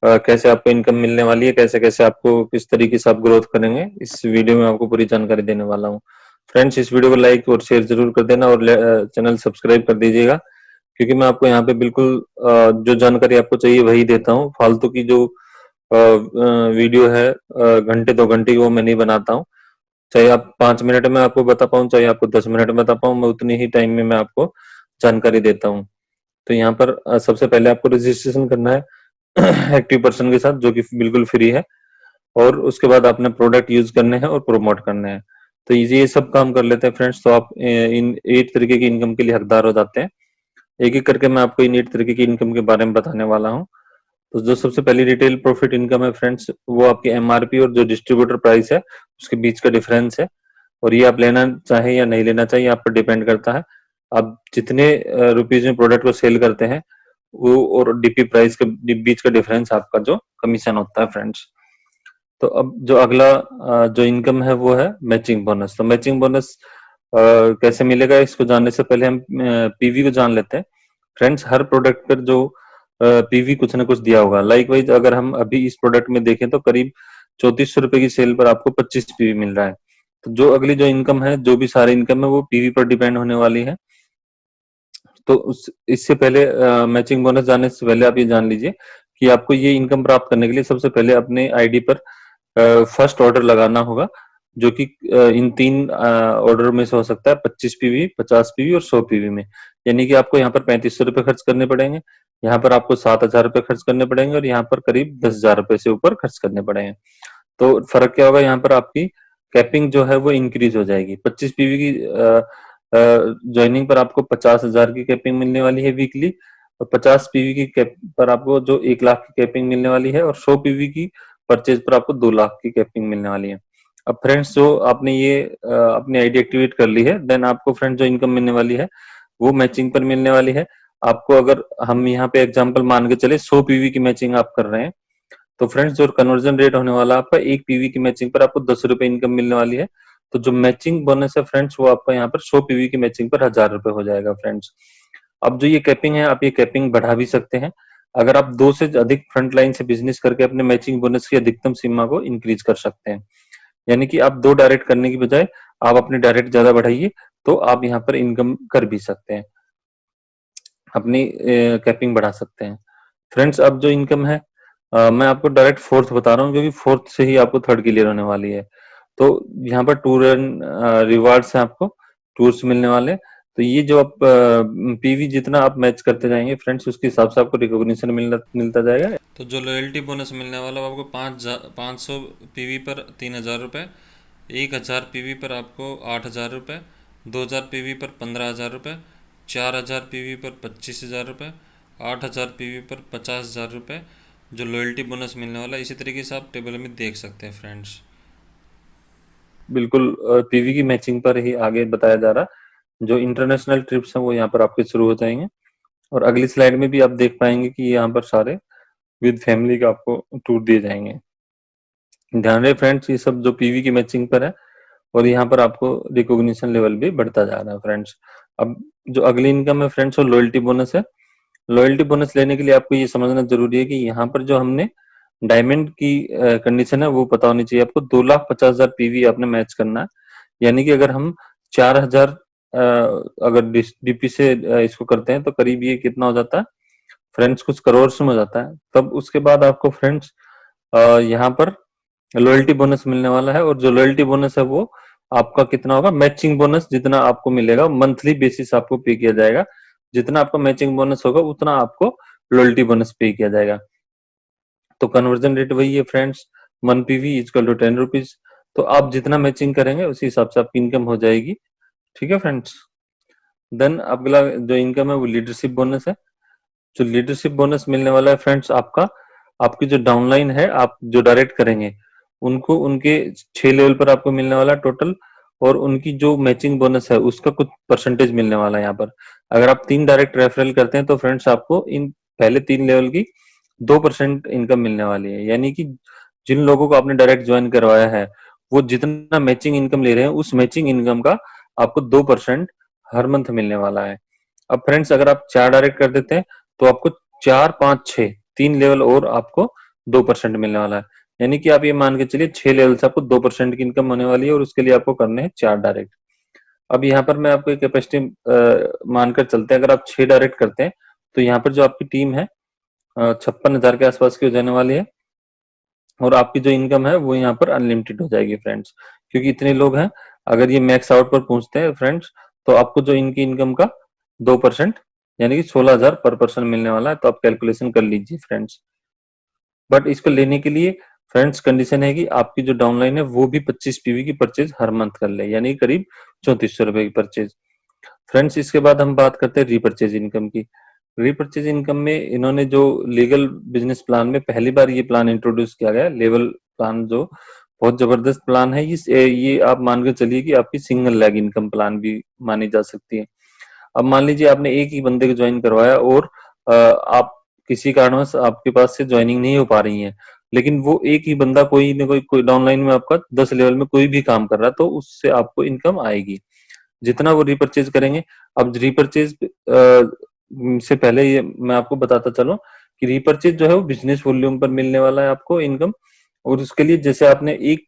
कैसे आपको इनकम मिलने वाली है, कैसे कैसे आपको किस तरीके से आप ग्रोथ करेंगे, इस वीडियो में आपको पूरी जानकारी देने वाला हूँ। फ्रेंड्स, इस वीडियो को लाइक और शेयर जरूर कर देना और चैनल सब्सक्राइब कर दीजिएगा, क्योंकि मैं आपको यहाँ पे बिल्कुल जो जानकारी आपको चाहिए वही देता हूँ। फालतू की जो वीडियो है घंटे 2 घंटे की, वो मैं नहीं बनाता हूँ। चाहे आप 5 मिनट में आपको बता पाऊँ, चाहे आपको 10 मिनट में बता पाऊँ, मैं उतनी ही टाइम में मैं आपको जानकारी देता हूँ। तो यहाँ पर सबसे पहले आपको रजिस्ट्रेशन करना है एक्टिव पर्सन के साथ, जो कि बिल्कुल फ्री है। और उसके बाद आपने प्रोडक्ट यूज करने हैं और प्रमोट करने हैं। तो ये सब काम कर लेते हैं फ्रेंड्स, तो आप इन 8 तरीके की इनकम के लिए हकदार हो जाते हैं। एक एक करके मैं आपको इन 8 तरीके की इनकम के बारे में बताने वाला हूँ। तो जो सबसे पहली रिटेल प्रॉफिट इनकम है फ्रेंड्स, वो आपकी एमआरपी और जो डिस्ट्रीब्यूटर प्राइस है उसके बीच का डिफरेंस है। और ये आप लेना चाहें या नहीं लेना चाहिए, आप पर डिपेंड करता है। आप जितने रुपीज में प्रोडक्ट को सेल करते हैं, वो और डीपी प्राइस के बीच का डिफरेंस आपका जो कमीशन होता है फ्रेंड्स। तो अब जो अगला जो इनकम है वो है मैचिंग बोनस। तो मैचिंग बोनस कैसे मिलेगा, इसको जानने से पहले हम पीवी को जान लेते हैं। फ्रेंड्स, हर प्रोडक्ट पर जो पीवी कुछ ना कुछ दिया होगा। लाइक वाइज अगर हम अभी इस प्रोडक्ट में देखें तो करीब 3400 रुपए की सेल पर आपको 25 पीवी मिल रहा है। तो जो अगली जो इनकम है, जो भी सारी इनकम है, वो पीवी पर डिपेंड होने वाली है। तो उस इससे पहले मैचिंग बोनस जानने से पहले आप ये जान लीजिए कि आपको ये इनकम प्राप्त करने के लिए सबसे पहले अपने आईडी पर फर्स्ट ऑर्डर लगाना होगा, जो कि इन 3 ऑर्डर में से हो सकता है, 25 पीवी, 50 पीवी और 100 पीवी में। यानी कि आपको यहाँ पर 3500 रुपए खर्च करने पड़ेंगे, यहाँ पर आपको 7000 रुपए खर्च करने पड़ेंगे और यहाँ पर करीब 10,000 रुपए से ऊपर खर्च करने पड़ेंगे। तो फर्क क्या होगा, यहाँ पर आपकी कैपिंग जो है वो इंक्रीज हो जाएगी। 25 पीवी की ज्वाइनिंग पर आपको 50,000 की कैपिंग मिलने वाली है वीकली, और 50 पीवी की कैप पर आपको जो 1 लाख की कैपिंग मिलने वाली है, और 100 पीवी की परचेज पर आपको 2 लाख की कैपिंग मिलने वाली है। अब फ्रेंड्स, जो आपने ये अपनी आईडी एक्टिवेट कर ली है, देन आपको फ्रेंड्स जो इनकम मिलने वाली है वो मैचिंग पर मिलने वाली है आपको। अगर हम यहाँ पे एग्जांपल मान के चले 100 पीवी की मैचिंग आप कर रहे हैं, तो फ्रेंड्स जो कन्वर्जन रेट होने वाला है आपका, 1 पीवी की मैचिंग पर आपको 10 रुपए इनकम मिलने वाली है। तो जो मैचिंग बोनस है फ्रेंड्स, वो आपका यहाँ पर 100 पीवी की मैचिंग पर 1000 रुपए हो जाएगा फ्रेंड्स। अब जो ये कैपिंग है, आप ये कैपिंग बढ़ा भी सकते हैं। अगर आप 2 से अधिक फ्रंट लाइन से बिजनेस करके अपने मैचिंग बोनस की अधिकतम सीमा को इंक्रीज कर सकते हैं। यानी कि आप 2 डायरेक्ट करने की बजाय आप अपने डायरेक्ट ज्यादा बढ़ाइए, तो आप यहाँ पर इनकम कर भी सकते हैं, अपनी कैपिंग बढ़ा सकते हैं। फ्रेंड्स, अब जो इनकम है, मैं आपको डायरेक्ट फोर्थ बता रहा हूँ, क्योंकि फोर्थ से ही आपको थर्ड क्लियर होने वाली है। तो यहाँ पर टूर एंड रिवार्ड्स है, आपको टूर्स मिलने वाले हैं। तो ये जो आप पीवी जितना आप मैच करते जाएंगे फ्रेंड्स, उसके हिसाब से आपको रिकॉग्निशन मिलता जाएगा। तो जो लॉयल्टी बोनस मिलने वाला वो आपको 500 पीवी पर 3,000 रुपये, 1,000 पीवी पर आपको 8,000 रुपये, 2,000 पीवी पर 15,000 रुपये, 4,000 पीवी पर 25,000 रुपये, 8,000 पीवी पर 50,000 रुपये जो लॉयल्टी बोनस मिलने वाला है। इसी तरीके से आप टेबल में देख सकते हैं फ्रेंड्स। बिल्कुल पीवी की मैचिंग पर ही आगे बताया जा रहा। जो इंटरनेशनल ट्रिप्स हैं वो यहाँ पर आपके शुरू हो जाएंगे, और अगली स्लाइड में भी आप देख पाएंगे कि यहाँ पर सारे विद फैमिली का आपको टूर दिए जाएंगे। ध्यान रहे फ्रेंड्स, ये सब जो पीवी की मैचिंग पर है, और यहाँ पर आपको रिकॉग्निशन लेवल भी बढ़ता जा रहा है फ्रेंड्स। अब जो अगली इनकम है फ्रेंड्स, वो लॉयल्टी बोनस है। लॉयल्टी बोनस लेने के लिए आपको ये समझना जरूरी है कि यहाँ पर जो हमने डायमंड की कंडीशन है वो पता होनी चाहिए आपको। 2,50,000 पीवी आपने मैच करना है। यानी कि अगर हम 4,000 अगर डीपी से इसको करते हैं, तो करीब ये कितना हो जाता है फ्रेंड्स, कुछ करोड़ में हो जाता है। तब उसके बाद आपको फ्रेंड्स यहाँ पर लॉयल्टी बोनस मिलने वाला है, और जो लॉयल्टी बोनस है वो आपका कितना होगा, मैचिंग बोनस जितना आपको मिलेगा, मंथली बेसिस आपको पे किया जाएगा। जितना आपका मैचिंग बोनस होगा उतना आपको लॉयल्टी बोनस पे किया जाएगा। तो कन्वर्जन रेट वही है friends, 1 PV equal to 10 rupees. तो आप जितना मैचिंग करेंगे उसी हिसाब से आपकी इनकम हो जाएगी। ठीक है फ्रेंड्स। देन अगला जो इनकम है वो लीडरशिप बोनस है। जो लीडरशिप बोनस मिलने वाला है फ्रेंड्स, आपका आपकी जो डाउनलाइन है, आप जो डायरेक्ट करेंगे उनको उनके 6 लेवल पर आपको मिलने वाला टोटल, और उनकी जो मैचिंग बोनस है उसका कुछ परसेंटेज मिलने वाला है यहाँ पर। अगर आप 3 डायरेक्ट रेफरल करते हैं, तो फ्रेंड्स आपको इन पहले 3 लेवल की 2% इनकम मिलने वाली है। यानी कि जिन लोगों को आपने डायरेक्ट ज्वाइन करवाया है, वो जितना मैचिंग इनकम ले रहे हैं, उस मैचिंग इनकम का आपको 2% हर मंथ मिलने वाला है। अब फ्रेंड्स, अगर आप 4 डायरेक्ट कर देते हैं, तो आपको 4, 5, 6 3 लेवल और आपको 2% मिलने वाला है। यानी कि आप ये मान के चलिए 6 लेवल से आपको 2% की इनकम होने वाली है और उसके लिए आपको करने हैं 4 डायरेक्ट। अब यहाँ पर मैं आपको एक कैपेसिटी मानकर चलते हैं, अगर आप 6 डायरेक्ट करते हैं तो यहाँ पर जो आपकी टीम है 56,000 के आसपास की हो जाने वाली है और आपकी जो इनकम है वो यहाँ पर अनलिमिटेड हो जाएगी फ्रेंड्स, क्योंकि इतने लोग हैं। अगर ये मैक्स आउट पर पहुंचते हैं फ्रेंड्स तो आपको जो इनकी इनकम का 2% यानी कि 16,000 पर पर्सन मिलने वाला है। तो आप कैलकुलेशन कर लीजिए फ्रेंड्स। बट इसको लेने के लिए फ्रेंड्स कंडीशन है कि आपकी जो डाउनलाइन है वो भी 25 पीवी की परचेज हर मंथ कर ले, यानी करीब 3400 रुपए की परचेज। फ्रेंड्स इसके बाद हम बात करते हैं रीपरचेज इनकम की। रीपरचेज इनकम में इन्होंने जो लीगल बिजनेस प्लान में पहली बार ये प्लान इंट्रोड्यूस किया गया, लेवल प्लान, जो बहुत जबरदस्त प्लान है। ये आप मान के चलिए कि आपकी सिंगल लेग इनकम प्लान भी मानी जा सकती है। अब मान लीजिए आपने एक ही बंदे को ज्वाइन करवाया और आप किसी कारणवश आपके पास से ज्वाइनिंग नहीं हो पा रही है, लेकिन वो एक ही बंदा कोई न कोई डाउनलाइन में आपका 10 लेवल में कोई भी काम कर रहा है तो उससे आपको इनकम आएगी जितना वो रीपरचेज करेंगे। अब रीपरचेज से पहले ये मैं आपको बताता चलूं कि रीपरचेज जो है वो बिजनेस वॉल्यूम पर मिलने वाला है आपको इनकम। और उसके लिए जैसे आपने एक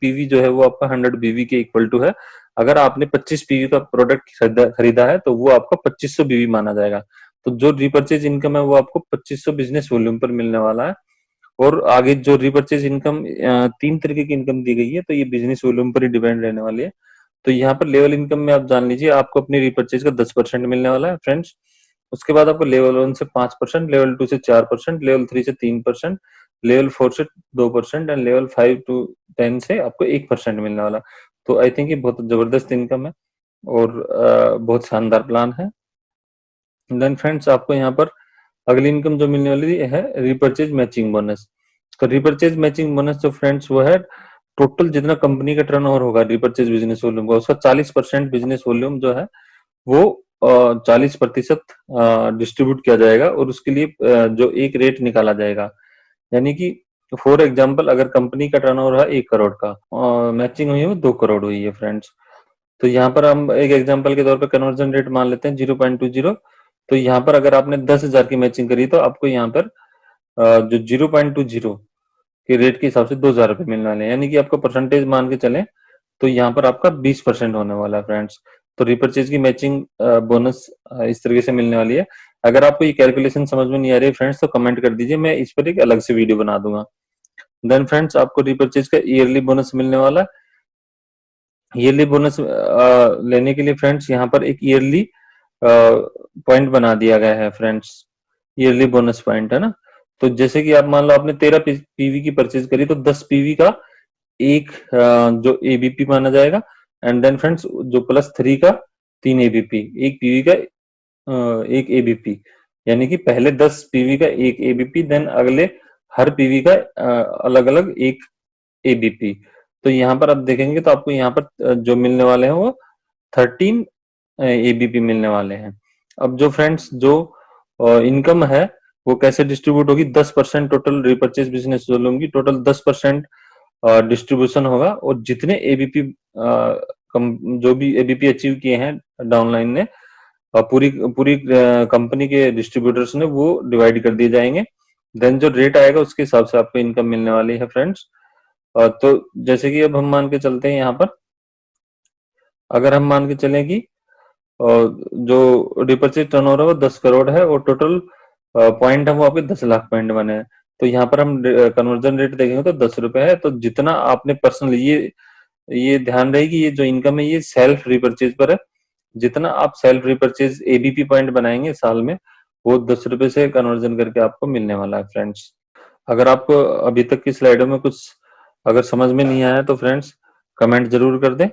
पीवी जो है वो आपका 100 बीवी के इक्वल टू है। अगर आपने 25 पीवी का प्रोडक्ट खरीदा है तो वो आपका 2500 बीवी माना जाएगा। तो जो रीपरचेज इनकम है वो आपको 2500 बिजनेस वॉल्यूम पर मिलने वाला है। और आगे जो रीपरचेज इनकम 3 तरीके की इनकम दी गई है, तो ये बिजनेस वॉल्यूम पर ही डिपेंड रहने वाली है। तो यहाँ पर लेवल इनकम में आप जान लीजिए आपको अपनी रीपरचेज का 10% मिलने वाला है फ्रेंड्स। उसके बाद आपको लेवल 1 से 5%, लेवल 2 से 4%, लेवल 3 से 3%, लेवल 4 से 2% एंड लेवल 5 टू 10 से आपको 1% मिलने वाला। तो आई थिंक ये बहुत जबरदस्त इनकम है और बहुत शानदार प्लान है। देन फ्रेंड्स आपको यहाँ पर अगली इनकम जो मिलने वाली है रिपर्चेज मैचिंग बोनस। तो रिपर्चेज मैचिंग बोनस जो फ्रेंड्स वो है टोटल जितना कंपनी का टर्नओवर होगा रिपर्चेज बिजनेस वॉल्यूम का, उसका 40% बिजनेस वॉल्यूम जो है वो 40% डिस्ट्रीब्यूट किया जाएगा और उसके लिए जो एक रेट निकाला जाएगा। यानी कि फॉर एग्जाम्पल अगर कंपनी का टर्नओवर है 1 करोड़ का, मैचिंग हुई है वो 2 करोड़ हुई है फ्रेंड्स। तो यहाँ पर हम एक एग्जाम्पल के तौर पर कन्वर्जन रेट मान लेते हैं 0.20। तो यहाँ पर अगर आपने 10,000 की मैचिंग करी तो आपको यहाँ पर जो 0.20 के रेट के हिसाब से 2,000 रुपए मिलने वाले हैं। यानी कि आपको परसेंटेज मान के चले तो यहाँ पर आपका 20% होने वाला है फ्रेंड्स। तो रिपर्चेज की मैचिंग बोनस इस तरीके से मिलने वाली है। अगर आपको ये कैलकुलेशन समझ में नहीं आ रही है फ्रेंड्स तो कमेंट कर दीजिए, मैं इस पर एक अलग से वीडियो बना दूंगा। देन फ्रेंड्स आपको रिपर्चेज का ईयरली बोनस मिलने वाला है। ईयरली बोनस लेने के लिए फ्रेंड्स यहाँ पर एक ईयरली पॉइंट बना दिया गया है फ्रेंड्स, ईयरली बोनस पॉइंट है ना। तो जैसे कि आप मान लो आपने 13 पीवी की परचेज करी तो 10 पीवी का एक जो एबीपी माना जाएगा एंड देन फ्रेंड्स जो +3 का 3 एबीपी, एक पीवी का एक एबीपी, यानी कि पहले 10 पीवी का एक एबीपी, देन अगले हर पीवी का अलग अलग एक एबीपी। तो यहाँ पर आप देखेंगे तो आपको यहाँ पर जो मिलने वाले हैं वो 13 एबीपी मिलने वाले हैं। अब जो फ्रेंड्स जो इनकम है वो कैसे डिस्ट्रीब्यूट होगी, 10% टोटल रिपर्चेज बिजनेस वॉल्यूम की टोटल 10% डिस्ट्रीब्यूशन होगा और जितने एबीपी जो भी एबीपी अचीव किए हैं डाउनलाइन ने पूरी पूरी कंपनी के डिस्ट्रीब्यूटर्स ने वो डिवाइड कर दिए जाएंगे। देन जो रेट आएगा उसके हिसाब से आपको इनकम मिलने वाली है फ्रेंड्स। तो जैसे कि अब हम मान के चलते हैं यहाँ पर, अगर हम मान के चलें कि जो रिपर्चेज टर्नओवर है वो 10 करोड़ है और टोटल पॉइंट है वो आपके 10 लाख पॉइंट बने हैं। तो यहाँ पर हम कन्वर्जन रेट देखेंगे तो 10 रुपए है। तो जितना आपने पर्सनल ये ध्यान रहे कि ये जो इनकम है ये सेल्फ रिपर्चेज पर है। जितना आप सेल्फ रिपर्चेज एबीपी पॉइंट बनाएंगे साल में वो 10 रुपए से कन्वर्जन करके आपको मिलने वाला है फ्रेंड्स। अगर आपको अभी तक की स्लाइडों में कुछ अगर समझ में नहीं आया तो फ्रेंड्स कमेंट जरूर कर दें।